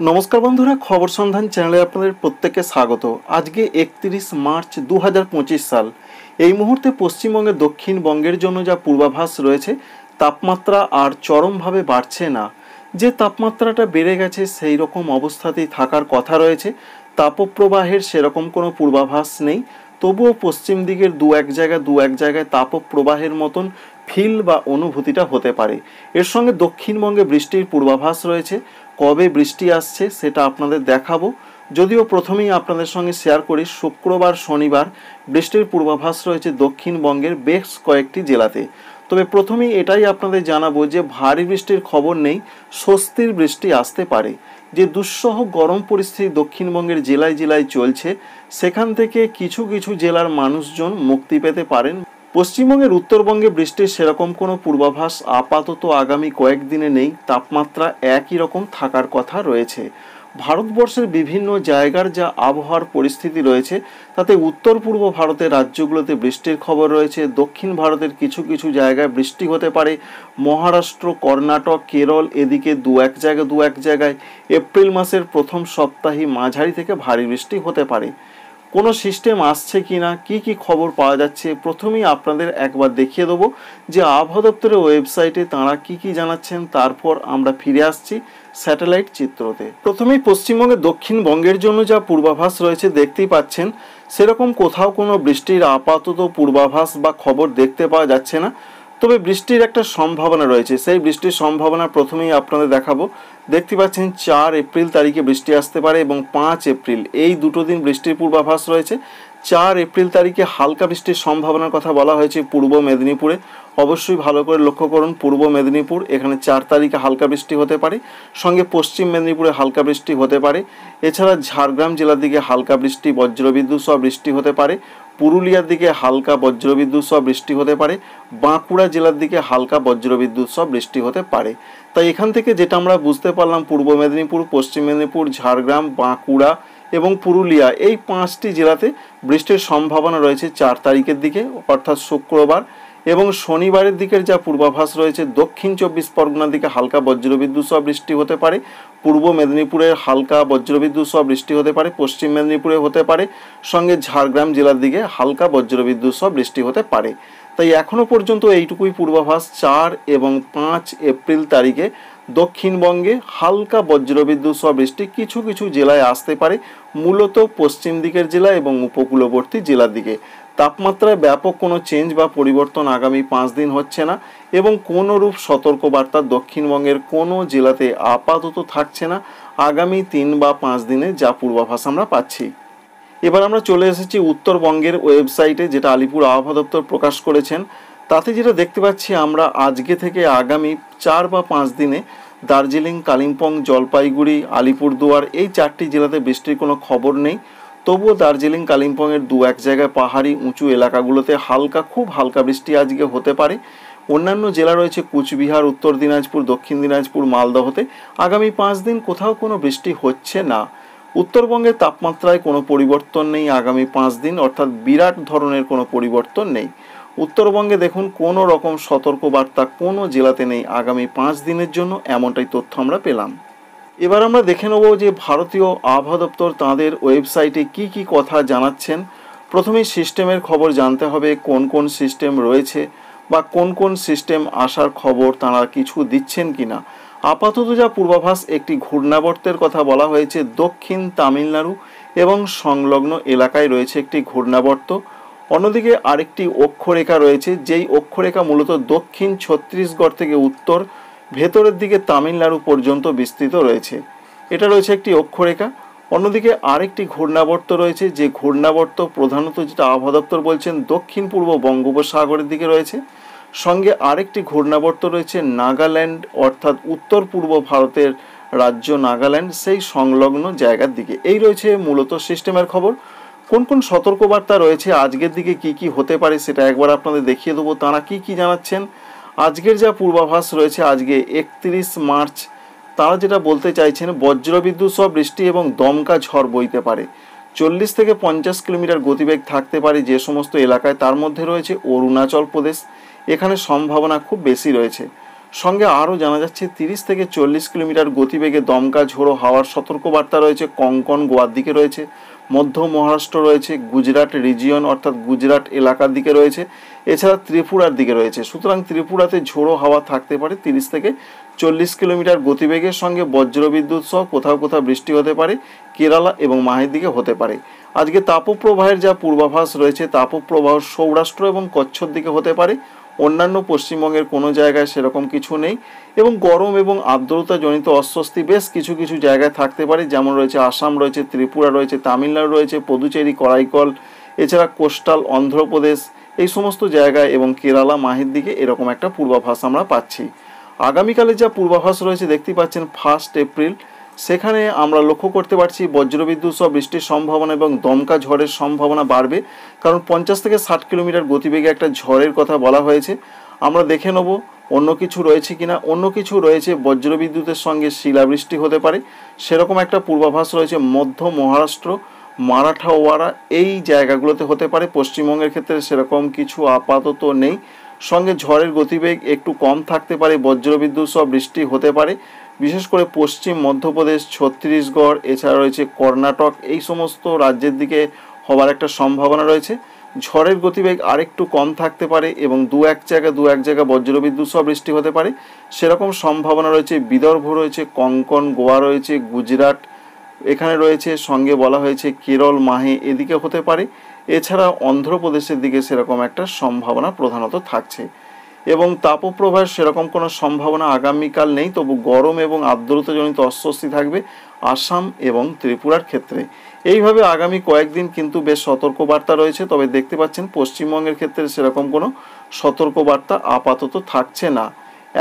নমস্কার বন্ধুরা, খবর সন্ধান চ্যানেলে আপনাদের প্রত্যেককে স্বাগত। আজকে 31 মার্চ 2025 সাল। এই মুহূর্তে পশ্চিমবঙ্গের দক্ষিণবঙ্গের জন্য যা পূর্বাভাস রয়েছে, তাপমাত্রা আর চরমভাবে বাড়ছে না। যে তাপমাত্রাটা বেড়ে গেছে সেই রকম অবস্থাতেই থাকার কথা রয়েছে। তাপপ্রবাহের সেরকম কোনো পূর্বাভাস নেই। তবুও পশ্চিম দিকের দু এক জায়গায় তাপপ্রবাহের মতন ফিল বা অনুভূতিটা হতে পারে। এর সঙ্গে দক্ষিণবঙ্গে বৃষ্টির পূর্বাভাস রয়েছে। কবে বৃষ্টি আসছে সেটা আপনাদের দেখাবো। যদিও প্রথমেই আপনাদের সঙ্গে শেয়ার করি, শুক্রবার শনিবার বৃষ্টির পূর্বাভাস রয়েছে দক্ষিণবঙ্গের বেশ কয়েকটি জেলাতে। তবে প্রথমেই এটাই আপনাদের জানাবো যে ভারী বৃষ্টির খবর নেই, স্বস্তির বৃষ্টি আসতে পারে। যে দুঃসহ গরম পরিস্থিতি দক্ষিণবঙ্গের জেলায় জেলায় চলছে, সেখান থেকে কিছু কিছু জেলার মানুষজন মুক্তি পেতে পারেন। পশ্চিমবঙ্গের উত্তরবঙ্গে বৃষ্টির সেরকম কোনো পূর্বাভাস আপাতত আগামী কয়েকদিনে নেই। তাপমাত্রা একই রকম থাকার কথা রয়েছে। ভারতবর্ষের বিভিন্ন জায়গার যা আবহাওয়ার পরিস্থিতি রয়েছে, তাতে উত্তর পূর্ব ভারতের রাজ্যগুলোতে বৃষ্টির খবর রয়েছে। দক্ষিণ ভারতের কিছু কিছু জায়গায় বৃষ্টি হতে পারে। মহারাষ্ট্র, কর্ণাটক, কেরল এদিকে দু এক জায়গায় এপ্রিল মাসের প্রথম সপ্তাহে মাঝারি থেকে ভারী বৃষ্টি হতে পারে। কোনো সিস্টেম আসছে কি না, কী কী খবর পাওয়া যাচ্ছে, প্রথমেই আপনাদের একবার দেখিয়ে দেবো যে আবহাওয়া দপ্তরের ওয়েবসাইটে তাঁরা কী কী জানাচ্ছেন। তারপর আমরা ফিরে আসছি স্যাটেলাইট চিত্রতে। প্রথমেই পশ্চিমবঙ্গের দক্ষিণবঙ্গের জন্য যা পূর্বাভাস রয়েছে দেখতেই পাচ্ছেন, সেরকম কোথাও কোনো বৃষ্টির আপাতত পূর্বাভাস বা খবর দেখতে পাওয়া যাচ্ছে না। তবে বৃষ্টির একটা সম্ভাবনা রয়েছে। সেই বৃষ্টির সম্ভাবনা প্রথমেই আপনাদের দেখাবো। দেখতে পাচ্ছেন 4 এপ্রিল তারিখে বৃষ্টি আসতে পারে এবং 5 এপ্রিল, এই দুটো দিন বৃষ্টির পূর্বাভাস রয়েছে। 4 এপ্রিল তারিখে হালকা বৃষ্টির সম্ভাবনার কথা বলা হয়েছে পূর্ব মেদিনীপুরে। অবশ্যই ভালো করে লক্ষ্য করুন, পূর্ব মেদিনীপুর, এখানে 4 তারিখে হালকা বৃষ্টি হতে পারে। সঙ্গে পশ্চিম মেদিনীপুরে হালকা বৃষ্টি হতে পারে। এছাড়া ঝাড়গ্রাম জেলার দিকে হালকা বৃষ্টি, বজ্রবিদ্যুৎ সহ বৃষ্টি হতে পারে। পুরুলিয়ার দিকে হালকা বজ্রবিদ্যুৎ সহ বৃষ্টি হতে পারে। বাঁকুড়া জেলার দিকে হালকা বজ্রবিদ্যুৎ সহ বৃষ্টি হতে পারে। তাই এখান থেকে যেটা আমরা বুঝতে পারলাম, পূর্ব মেদিনীপুর, পশ্চিম মেদিনীপুর, ঝাড়গ্রাম, বাঁকুড়া এবং পুরুলিয়া, এই 5টি জেলাতে বৃষ্টির সম্ভাবনা রয়েছে 4 তারিখের দিকে, অর্থাৎ শুক্রবার। এবং শনিবারের দিকের যা পূর্বাভাস রয়েছে, দক্ষিণ 24 পরগনার দিকে হালকা বজ্রবিদ্যুৎ সহ বৃষ্টি হতে পারে। পূর্ব মেদিনীপুরের হালকা বজ্রবিদ্যুৎ সহ বৃষ্টি হতে পারে, পশ্চিম মেদিনীপুরে হতে পারে। সঙ্গে ঝাড়গ্রাম জেলার দিকে হালকা বজ্রবিদ্যুৎ সহ বৃষ্টি হতে পারে। তাই এখনো পর্যন্ত এইটুকুই পূর্বাভাস। 4 এবং 5 এপ্রিল তারিখে দক্ষিণবঙ্গে হালকা বজ্রবিদ্যুৎ সহ বৃষ্টি কিছু কিছু জেলায় আসতে পারে, মূলত পশ্চিম দিকের জেলা এবং উপকূলবর্তী জেলার দিকে। তাপমাত্রায় ব্যাপক কোনো চেঞ্জ বা পরিবর্তন আগামী 5 দিন হচ্ছে না এবং কোনোরূপ সতর্কবার্তা দক্ষিণবঙ্গের কোনো জেলাতে আপাতত থাকছে না আগামী 3 বা 5 দিনে যা পূর্বাভাস আমরা পাচ্ছি। এবার আমরা চলে এসেছি উত্তরবঙ্গের ওয়েবসাইটে, যেটা আলিপুর আবহাওয়া দপ্তর প্রকাশ করেছেন। তাতে যেটা দেখতে পাচ্ছি আমরা, আজকে থেকে আগামী 4 বা 5 দিনে দার্জিলিং, কালিম্পং, জলপাইগুড়ি, আলিপুরদুয়ার, এই 4টি জেলাতে বৃষ্টির কোনো খবর নেই। তবুও দার্জিলিং, কালিম্পংয়ের দু এক জায়গায় পাহাড়ি উঁচু এলাকাগুলোতে হালকা, খুব হালকা বৃষ্টি আজকে হতে পারে। অন্যান্য জেলা রয়েছে কুচবিহার, উত্তর দিনাজপুর, দক্ষিণ দিনাজপুর, মালদহতে আগামী 5 দিন কোথাও কোনো বৃষ্টি হচ্ছে না। উত্তরবঙ্গের তাপমাত্রায় কোনো পরিবর্তন নেই আগামী 5 দিন, অর্থাৎ বিরাট ধরনের কোনো পরিবর্তন নেই। উত্তরবঙ্গে দেখুন, কোনো রকম সতর্কবার্তা কোনো জেলাতে নেই আগামী 5 দিনের জন্য, এমনটাই তথ্য আমরা পেলাম। এবার আমরা দেখে নেব যে ভারতীয় আবহাওয়া দপ্তর তাঁদের ওয়েবসাইটে কি কি কথা জানাচ্ছেন। প্রথমেই সিস্টেমের খবর জানতে হবে, কোন কোন সিস্টেম রয়েছে বা কোন কোন সিস্টেম আসার খবর তাঁরা কিছু দিচ্ছেন কিনা। আপাতত যা পূর্বাভাস, একটি ঘূর্ণাবর্তের কথা বলা হয়েছে। দক্ষিণ তামিলনাড়ু এবং সংলগ্ন এলাকায় রয়েছে একটি ঘূর্ণাবর্ত। অন্যদিকে আরেকটি অক্ষরেখা রয়েছে, যেই অক্ষরেখা মূলত দক্ষিণ ছত্তিশগড় থেকে উত্তর ভেতরের দিকে তামিলনাড়ু পর্যন্ত বিস্তৃত রয়েছে। এটা রয়েছে একটি অক্ষরেখা। অন্যদিকে আরেকটি ঘূর্ণাবর্ত রয়েছে, যে ঘূর্ণাবর্ত প্রধানত, যেটা আবহাওয়া দপ্তর বলছেন, দক্ষিণ পূর্ব বঙ্গোপসাগরের দিকে রয়েছে। সঙ্গে আরেকটি ঘূর্ণাবর্ত রয়েছে নাগাল্যান্ড, অর্থাৎ উত্তর পূর্ব ভারতের রাজ্য নাগাল্যান্ড, সেই সংলগ্ন জায়গার দিকে। এই রয়েছে মূলত সিস্টেমের খবর। কোন কোন সতর্কবার্তা রয়েছে, আজকের দিকে কি কি হতে পারে, সেটা একবার আপনাদের দেখিয়ে দেবো তাঁরা কি কি জানাচ্ছেন। আজকের যা পূর্বাভাস রয়েছে, আজকে 31 মার্চ, তারা যেটা বলতে চাইছেন, বজ্রবিদ্যুৎ সহ বৃষ্টি এবং দমকা ঝড় বইতে পারে। 40 থেকে 50 কিলোমিটার গতিবেগ থাকতে পারে যে সমস্ত এলাকায়, তার মধ্যে রয়েছে অরুণাচল প্রদেশ, এখানে সম্ভাবনা খুব বেশি রয়েছে। সঙ্গে আরও জানা যাচ্ছে 30 থেকে 40 কিলোমিটার গতিবেগে দমকা ঝোড়ো হাওয়ার সতর্কবার্তা রয়েছে। কঙ্কন গোয়ার দিকে রয়েছে, মধ্য মহারাষ্ট্র রয়েছে, গুজরাট রিজিয়ন অর্থাৎ গুজরাট এলাকার দিকে রয়েছে, এছাড়া ত্রিপুরার দিকে রয়েছে। সুতরাং ত্রিপুরাতে ঝোড়ো হাওয়া থাকতে পারে 30 থেকে 40 কিলোমিটার গতিবেগের সঙ্গে বজ্রবিদ্যুৎ সহ কোথাও কোথাও বৃষ্টি হতে পারে। কেরালা এবং মাহের দিকে হতে পারে। আজকে তাপপ্রবাহের যা পূর্বাভাস রয়েছে, তাপপ্রবাহ সৌরাষ্ট্র এবং কচ্ছর দিকে হতে পারে। অন্যান্য পশ্চিমবঙ্গের কোনো জায়গায় সেরকম কিছু নেই। এবং গরম এবং আর্দ্রতা জনিত অস্বস্তি বেশ কিছু কিছু জায়গায় থাকতে পারে, যেমন রয়েছে আসাম রয়েছে, ত্রিপুরা রয়েছে, তামিলনাড়ু রয়েছে, পুদুচেরি, করাইকল, এছাড়া কোস্টাল অন্ধ্রপ্রদেশ, এই সমস্ত জায়গায় এবং কেরালা মাহের দিকে এরকম একটা পূর্বাভাস আমরা পাচ্ছি। আগামীকালে যা পূর্বাভাস রয়েছে দেখতেই পাচ্ছেন 1 এপ্রিল, সেখানে আমরা লক্ষ্য করতে পারছি বজ্রবিদ্যুৎ সহ বৃষ্টির সম্ভাবনা এবং দমকা ঝড়ের সম্ভাবনা বাড়বে, কারণ 50 থেকে 60 কিলোমিটার গতিবেগে একটা ঝড়ের কথা বলা হয়েছে। আমরা দেখে নেব অন্য কিছু রয়েছে কিনা। অন্য কিছু রয়েছে, বজ্রবিদ্যুতের সঙ্গে শিলাবৃষ্টি হতে পারে, সেরকম একটা পূর্বাভাস রয়েছে। মধ্য মহারাষ্ট্র, মারাঠাওয়াড়া এই জায়গাগুলোতে হতে পারে। পশ্চিমবঙ্গের ক্ষেত্রে সেরকম কিছু আপাতত নেই। সঙ্গে ঝড়ের গতিবেগ একটু কম থাকতে পারে, বজ্রবিদ্যুৎ সহ বৃষ্টি হতে পারে, বিশেষ করে পশ্চিম মধ্যপ্রদেশ, ছত্তিশগড়, এছাড়া রয়েছে কর্ণাটক, এই সমস্ত রাজ্যের দিকে হওয়ার একটা সম্ভাবনা রয়েছে। ঝড়ের গতিবেগ আরেকটু কম থাকতে পারে এবং দু এক জায়গা বজ্রবিদ্যুৎ সহ বৃষ্টি হতে পারে, সেরকম সম্ভাবনা রয়েছে। বিদর্ভ রয়েছে, কঙ্কন গোয়া রয়েছে, গুজরাট এখানে রয়েছে, সঙ্গে বলা হয়েছে কেরল মাহে এদিকে হতে পারে। এছাড়া অন্ধ্রপ্রদেশের দিকে সেরকম একটা সম্ভাবনা প্রধানত থাকছে। এবং তাপপ্রবাহের সেরকম কোনো সম্ভাবনা আগামীকাল নেই, তবু গরম এবং আর্দ্রতাজনিত অস্বস্তি থাকবে আসাম এবং ত্রিপুরার ক্ষেত্রে। এইভাবে আগামী কয়েকদিন কিন্তু বেশ সতর্কবার্তা রয়েছে। তবে দেখতে পাচ্ছেন পশ্চিমবঙ্গের ক্ষেত্রে সেরকম কোনো সতর্কবার্তা আপাতত থাকছে না।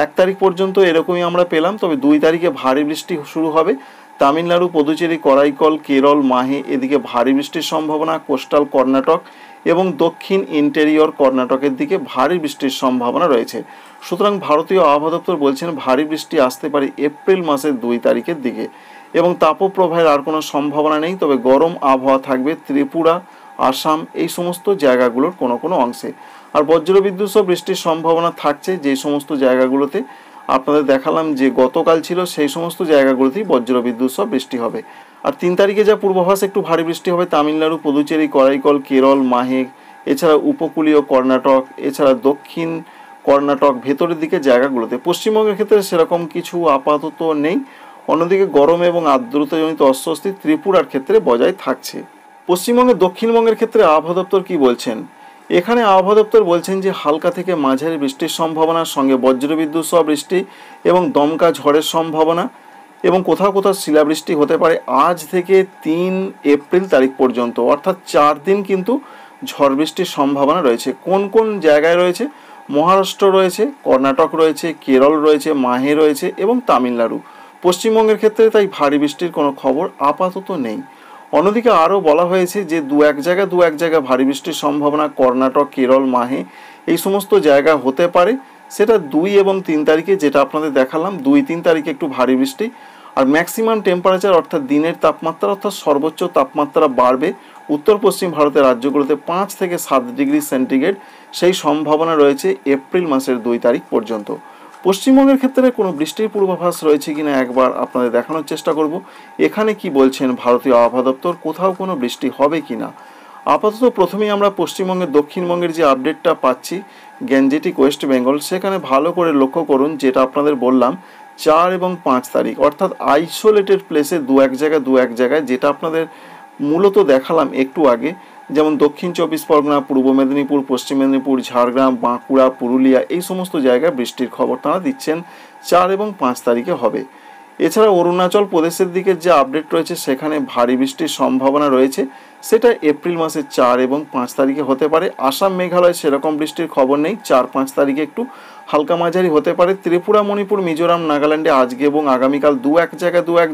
1 তারিখ পর্যন্ত এরকমই আমরা পেলাম, তবে 2 তারিখে ভারী বৃষ্টি শুরু হবে। তামিলনাড়ু, পুদুচেরি, করাইকল, কেরল, মাহে এদিকে ভারী বৃষ্টির সম্ভাবনা। কোস্টাল কর্ণাটক এবং দক্ষিণ ইন্টেরিয়র কর্ণাটকের দিকে ভারী বৃষ্টির সম্ভাবনা রয়েছে। সুতরাং ভারতীয় আবহাওয়া দপ্তর বলছেন ভারী বৃষ্টি আসতে পারে এপ্রিল মাসের 2 তারিখের দিকে। এবং তাপপ্রবাহের আর কোনো সম্ভাবনা নেই, তবে গরম আবহাওয়া থাকবে ত্রিপুরা, আসাম এই সমস্ত জায়গাগুলোর কোনো কোনো অংশে। আর বজ্রবিদ্যুৎ সহ বৃষ্টির সম্ভাবনা থাকছে যে সমস্ত জায়গাগুলোতে আপনাদের দেখালাম যে গতকাল ছিল, সেই সমস্ত জায়গাগুলোতেই বজ্রবিদ্যুৎ সহ বৃষ্টি হবে। আর 3 তারিখে যা পূর্বাভাস, একটু ভারী বৃষ্টি হবে তামিলনাড়ু, পুদুচেরি, করাইকল, কেরল, মাহে, এছাড়া উপকূলীয় কর্ণাটক, এছাড়া দক্ষিণ কর্ণাটক ভেতরের দিকে জায়গাগুলোতে। পশ্চিমবঙ্গের ক্ষেত্রে সেরকম কিছু আপাতত নেই। অন্যদিকে গরম এবং আর্দ্রতাজনিত অস্বস্তি ত্রিপুরার ক্ষেত্রে বজায় থাকছে। পশ্চিমবঙ্গের দক্ষিণবঙ্গের ক্ষেত্রে আবহাওয়া দপ্তর কী বলছেন? এখানে আবহাওয়া দপ্তর বলছেন যে হালকা থেকে মাঝারি বৃষ্টির সম্ভাবনার সঙ্গে বজ্রবিদ্যুৎ সহ বৃষ্টি এবং দমকা ঝড়ের সম্ভাবনা এবং কোথাও কোথাও শিলাবৃষ্টি হতে পারে আজ থেকে 3 এপ্রিল তারিখ পর্যন্ত, অর্থাৎ 4 দিন কিন্তু ঝড় বৃষ্টির সম্ভাবনা রয়েছে। কোন কোন জায়গায় রয়েছে? মহারাষ্ট্র রয়েছে, কর্ণাটক রয়েছে, কেরল রয়েছে, মাহে রয়েছে এবং তামিলনাড়ু। পশ্চিমবঙ্গের ক্ষেত্রে তাই ভারী বৃষ্টির কোনো খবর আপাতত নেই। অন্যদিকে আরও বলা হয়েছে যে দু এক জায়গা ভারী বৃষ্টির সম্ভাবনা কর্ণাটক, কেরল, মাহে এই সমস্ত জায়গা হতে পারে। সেটা 2 এবং 3 তারিখে, যেটা আপনাদের দেখালাম 2-3 তারিখে একটু ভারী বৃষ্টি। আর ম্যাক্সিমাম টেম্পারেচার অর্থাৎ দিনের তাপমাত্রা অর্থাৎ সর্বোচ্চ তাপমাত্রা বাড়বে উত্তর পশ্চিম ভারতের রাজ্যগুলোতে 5 থেকে 7 ডিগ্রি সেন্টিগ্রেড, সেই সম্ভাবনা রয়েছে এপ্রিল মাসের 2 তারিখ পর্যন্ত। পশ্চিমবঙ্গের ক্ষেত্রে কোনো বৃষ্টির পূর্বাভাস রয়েছে কিনা একবার আপনাদের দেখানোর চেষ্টা করব। এখানে কি বলছেন ভারতীয় আবহাওয়া দপ্তর, কোথাও কোনো বৃষ্টি হবে কিনা। আপাতত প্রথমেই আমরা পশ্চিমবঙ্গের দক্ষিণবঙ্গের যে আপডেটটা পাচ্ছি গ্যাঞ্জেটিক ওয়েস্ট বেঙ্গল, সেখানে ভালো করে লক্ষ্য করুন যেটা আপনাদের বললাম 4 এবং 5 তারিখ অর্থাৎ আইসোলেটেড প্লেসে দু এক জায়গায়, যেটা আপনাদের মূলত দেখালাম একটু আগে, যেমন দক্ষিণ 24 পরগনা, পূর্ব মেদিনীপুর, পশ্চিম মেদিনীপুর, ঝাড়গ্রাম, বাঁকুড়া, পুরুলিয়া এই সমস্ত জায়গায় বৃষ্টির খবর তারা দিচ্ছেন 4 এবং 5 তারিখে হবে। এছাড়া অরুণাচল প্রদেশের দিকে যে আপডেট রয়েছে সেখানে ভারী বৃষ্টির সম্ভাবনা রয়েছে, সেটা এপ্রিল মাসের 4 এবং 5 তারিখে হতে পারে। আসাম, মেঘালয় সেরকম বৃষ্টির খবর নেই, 4-5 তারিখে একটু হালকা মাঝারি হতে পারে। ত্রিপুরা, মণিপুর, মিজোরাম, নাগাল্যান্ডে আজকে এবং আগামীকাল দু এক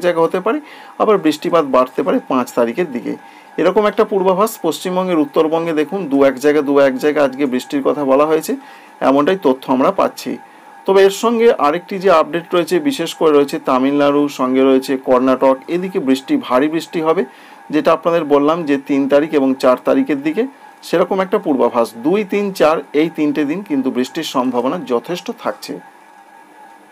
জায়গা হতে পারে, আবার বৃষ্টিপাত বাড়তে পারে 5 তারিখের দিকে। এরকম একটা পূর্বাভাস পশ্চিমবঙ্গের উত্তরবঙ্গে দেখুন দু এক জায়গা আজকে বৃষ্টির কথা বলা হয়েছে, এমনটাই তথ্য আমরা পাচ্ছি। তবে এর সঙ্গে আরেকটি যে আপডেট রয়েছে, বিশেষ করে রয়েছে তামিলনাড়ু, সঙ্গে রয়েছে কর্ণাটক, এদিকে ভারী বৃষ্টি হবে, যেটা আপনাদের বললাম যে 3 তারিখ এবং 4 তারিখের দিকে সেরকম একটা পূর্বাভাস। 2, 3, 4 এই 3টে দিন কিন্তু বৃষ্টির সম্ভাবনা যথেষ্ট থাকছে।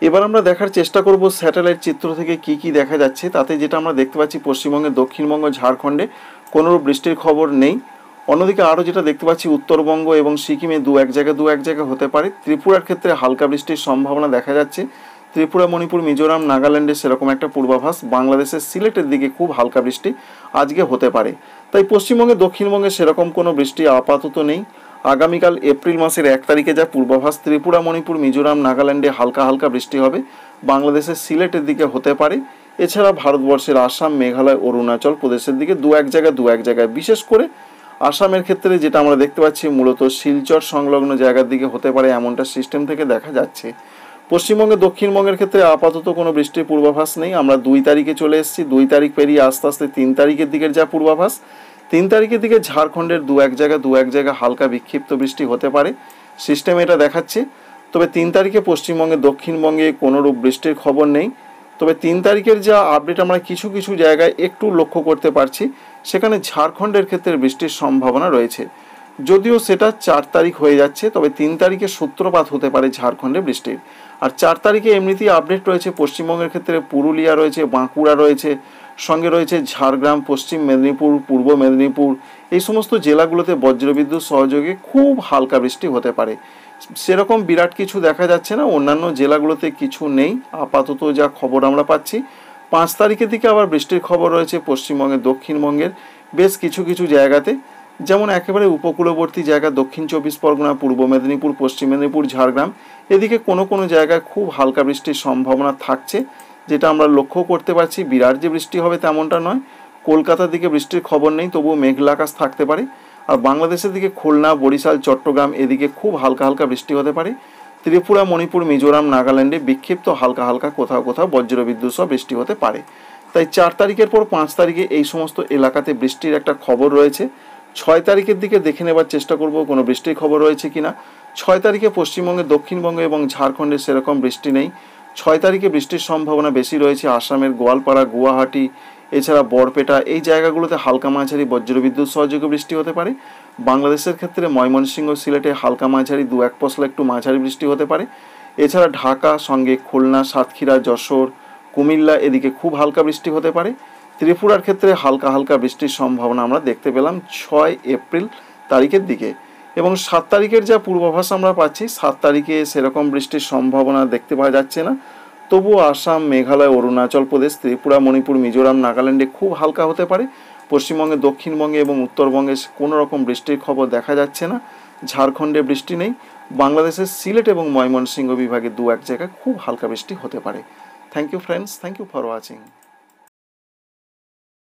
এবার আমরা দেখার চেষ্টা করব স্যাটেলাইট চিত্র থেকে কি কি দেখা যাচ্ছে। তাতে যেটা আমরা দেখতে পাচ্ছি, পশ্চিমবঙ্গে, দক্ষিণবঙ্গ, ঝাড়খণ্ডে কোনোরূপ বৃষ্টির খবর নেই। অন্যদিকে আরও যেটা দেখতে পাচ্ছি, উত্তরবঙ্গ এবং সিকিমে দু এক জায়গায় হতে পারে। ত্রিপুরার ক্ষেত্রে হালকা বৃষ্টির সম্ভাবনা দেখা যাচ্ছে। ত্রিপুরা, মণিপুর, মিজোরাম, নাগাল্যান্ডে সেরকম একটা পূর্বাভাস। বাংলাদেশের সিলেটের দিকে খুব হালকা বৃষ্টি আজকে হতে পারে। তাই পশ্চিমবঙ্গে, দক্ষিণবঙ্গে সেরকম কোনো বৃষ্টি আপাতত নেই। আগামীকাল এপ্রিল মাসের 1 তারিখে যা পূর্বাভাস, ত্রিপুরা, মণিপুর, মিজোরাম, নাগাল্যান্ডে হালকা হালকা বৃষ্টি হবে। বাংলাদেশের সিলেটের দিকে হতে পারে। এছাড়া ভারতবর্ষের আসাম, মেঘালয়, অরুণাচল প্রদেশের দিকে দু এক জায়গায়, বিশেষ করে আসামের ক্ষেত্রে যেটা আমরা দেখতে পাচ্ছি, মূলত শিলচর সংলগ্ন জায়গার দিকে হতে পারে, এমনটা সিস্টেম থেকে দেখা যাচ্ছে। পশ্চিমবঙ্গে, দক্ষিণবঙ্গের ক্ষেত্রে আপাতত কোনো বৃষ্টির পূর্বাভাস নেই। আমরা 2 তারিখে চলে এসেছি। 2 তারিখ পেরিয়ে আস্তে আস্তে 3 তারিখের দিকের যা পূর্বাভাস, 3 তারিখের দিকে ঝাড়খণ্ডের দু এক জায়গায় হালকা বিক্ষিপ্ত বৃষ্টি হতে পারে, সিস্টেম এটা দেখাচ্ছে। তবে 3 তারিখে পশ্চিমবঙ্গে, দক্ষিণবঙ্গে কোনোরূপ বৃষ্টির খবর নেই। তবে 3 তারিখের যা আপডেট আমরা কিছু কিছু জায়গায় একটু লক্ষ্য করতে পারছি, সেখানে ঝাড়খণ্ডের ক্ষেত্রে বৃষ্টির সম্ভাবনা রয়েছে। যদিও সেটা 4 তারিখ হয়ে যাচ্ছে, তবে 3 তারিখে সূত্রপাত হতে পারে ঝাড়খণ্ডে বৃষ্টির। আর 4 তারিখে এমনিতেই আপডেট রয়েছে পশ্চিমবঙ্গের ক্ষেত্রে, পুরুলিয়া রয়েছে, বাঁকুড়া রয়েছে, সঙ্গে রয়েছে ঝাড়গ্রাম, পশ্চিম মেদিনীপুর, পূর্ব মেদিনীপুর, এই সমস্ত জেলাগুলোতে বজ্রবিদ্যুৎ সহযোগে খুব হালকা বৃষ্টি হতে পারে। সেরকম বিরাট কিছু দেখা যাচ্ছে না। অন্যান্য জেলাগুলোতে কিছু নেই আপাতত যা খবর আমরা পাচ্ছি। 5 তারিখের দিকে আবার বৃষ্টির খবর রয়েছে পশ্চিমবঙ্গের, দক্ষিণবঙ্গের বেশ কিছু কিছু জায়গাতে, যেমন একেবারে উপকূলবর্তী জায়গা দক্ষিণ 24 পরগনা, পূর্ব মেদিনীপুর, পশ্চিম মেদিনীপুর, ঝাড়গ্রাম, এদিকে কোনো কোনো জায়গায় খুব হালকা বৃষ্টির সম্ভাবনা থাকছে, যেটা আমরা লক্ষ্য করতে পারছি। বিরাট যে বৃষ্টি হবে তেমনটা নয়। কলকাতার দিকে বৃষ্টির খবর নেই, তবুও মেঘলা আকাশ থাকতে পারে। আর বাংলাদেশের দিকে খুলনা, বরিশাল, চট্টগ্রাম, এদিকে খুব হালকা হালকা বৃষ্টি হতে পারে। ত্রিপুরা, মণিপুর, মিজোরাম, নাগাল্যান্ডে বিক্ষিপ্ত হালকা হালকা কোথাও কোথাও বজ্রবিদ্যুৎ সহ বৃষ্টি হতে পারে। তাই 4 তারিখের পর 5 তারিখে এই সমস্ত এলাকাতে বৃষ্টির একটা খবর রয়েছে। 6 তারিখের দিকে দেখে নেবার চেষ্টা করব কোনো বৃষ্টির খবর রয়েছে কিনা। 6 তারিখে পশ্চিমবঙ্গে, দক্ষিণবঙ্গে এবং ঝাড়খণ্ডে সেরকম বৃষ্টি নেই। 6 তারিখে বৃষ্টির সম্ভাবনা বেশি রয়েছে আসামের গোয়ালপাড়া, গুয়াহাটি, এছাড়া বরপেটা, এই জায়গাগুলোতে হালকা মাঝারি বজ্রবিদ্যুৎ সহযোগে বৃষ্টি হতে পারে। বাংলাদেশের ক্ষেত্রে ময়মনসিংহ, সিলেটে হালকা মাঝারি 2-1 পশলা একটু মাঝারি বৃষ্টি হতে পারে। এছাড়া ঢাকা, সঙ্গে খুলনা, সাতক্ষীরা, যশোর, কুমিল্লা, এদিকে খুব হালকা বৃষ্টি হতে পারে। ত্রিপুরার ক্ষেত্রে হালকা হালকা বৃষ্টির সম্ভাবনা আমরা দেখতে পেলাম 6 এপ্রিল তারিখের দিকে। এবং 7 তারিখের যা পূর্বাভাস আমরা পাচ্ছি, 7 তারিখে সেরকম বৃষ্টির সম্ভাবনা দেখতে পাওয়া যাচ্ছে না। তবুও আসাম, মেঘালয়, অরুণাচল প্রদেশ, ত্রিপুরা, মণিপুর, মিজোরাম, নাগাল্যান্ডে খুব হালকা হতে পারে। পশ্চিমবঙ্গে, দক্ষিণবঙ্গে এবং উত্তরবঙ্গে কোনো রকম বৃষ্টির খবর দেখা যাচ্ছে না। ঝাড়খণ্ডে বৃষ্টি নেই। বাংলাদেশের সিলেট এবং ময়মনসিংহ বিভাগে 2-1 জায়গায় খুব হালকা বৃষ্টি হতে পারে। Thank you friends, thank you for watching.